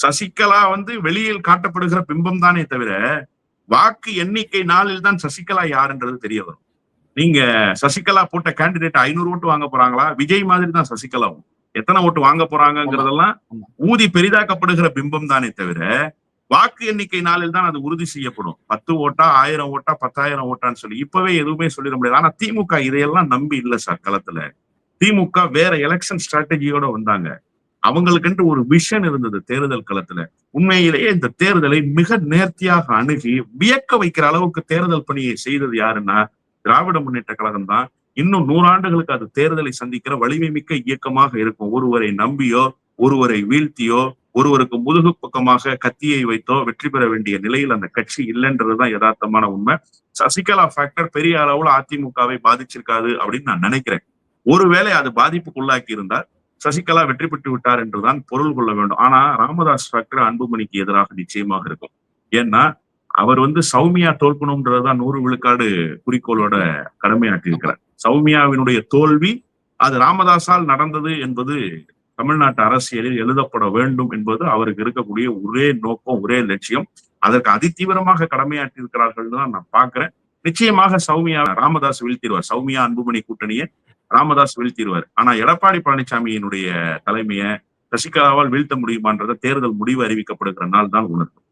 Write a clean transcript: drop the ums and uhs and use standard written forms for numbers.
சசிகலா வெளியில் காட்டப்படுகிற பிம்பம் தானே தவிர வாக்கு எண்ணிக்கை நாளில் தான் சசிகலா யாருன்றது தெரிய வரும். நீங்க சசிகலா போட்ட கேண்டிடேட் 500 ஓட்டு வாங்க போறாங்களா? விஜய் மாதிரி தான் சசிகலாவும். எத்தனை ஓட்டு வாங்க போறாங்கிறதெல்லாம் ஊதி பெரிதாக்கப்படுகிற பிம்பம் தானே தவிர வாக்கு எண்ணிக்கை நாளில் தான் அது உறுதி செய்யப்படும். 10 ஓட்டா 1000 ஓட்டா 10,000 ஓட்டான்னு சொல்லி இப்பவே எதுவுமே சொல்லிட முடியாது. ஆனா திமுக இதையெல்லாம் நம்பி இல்ல சார் களத்துல. திமுக வேற எலெக்ஷன் ஸ்ட்ராட்டஜியோட வந்தாங்க. அவங்களுக்கென்று ஒரு விஷன் இருந்தது தேர்தல் களத்துல. உண்மையிலேயே இந்த தேர்தலை மிக நேர்த்தியாக அணுகி வியக்க வைக்கிற அளவுக்கு தேர்தல் பணியை செய்தது யாருன்னா திராவிட முன்னேற்ற கழகம் தான். இன்னும் 100 ஆண்டுகளுக்கு அது தேர்தலை சந்திக்கிற வலிமை மிக்க இயக்கமாக இருக்கும். ஒருவரை நம்பியோ ஒருவரை வீழ்த்தியோ ஒருவருக்கு முதுகு பக்கமாக கத்தியை வைத்தோ வெற்றி பெற வேண்டிய நிலையில் அந்த கட்சி இல்லைன்றதுதான் யதார்த்தமான உண்மை. சசிகலா ஃபேக்டர் பெரிய அளவுல அதிமுகவை பாதிச்சிருக்காது அப்படின்னு நான் நினைக்கிறேன். ஒருவேளை அது பாதிப்புக்குள்ளாக்கி இருந்தால் சசிகலா வெற்றி பெற்று விட்டார் என்றுதான் பொருள் கொள்ள வேண்டும். ஆனா ராமதாஸ் ஃபேக்டர் அன்புமணிக்கு எதிராக நிச்சயமாக இருக்கும். ஏன்னா அவர் சௌமியா தோற்கணும்ன்றதுதான் 100 விழுக்காடு குறிக்கோளோட கடமையாற்றி இருக்கிறார். சௌமியாவினுடைய தோல்வி அது ராமதாஸால் நடந்தது என்பது தமிழ்நாட்டு அரசியலில் எழுதப்பட வேண்டும் என்பது அவருக்கு இருக்கக்கூடிய ஒரே நோக்கம், ஒரே லட்சியம். அதற்கு அதிதீவிரமாக கடமையாற்றி இருக்கிறார்கள் தான் நான் பாக்குறேன். நிச்சயமாக சௌமியா ராமதாஸ் வீழ்த்திடுவார். சௌமியா அன்புமணி கூட்டணியை ராமதாஸ் வீழ்த்திடுவார். ஆனா எடப்பாடி பழனிசாமியினுடைய தலைமையை சசிகலாவால் வீழ்த்த முடியுமான்றத தேர்தல் முடிவு அறிவிக்கப்படுகிற நாள் தான் உணர்த்தும்.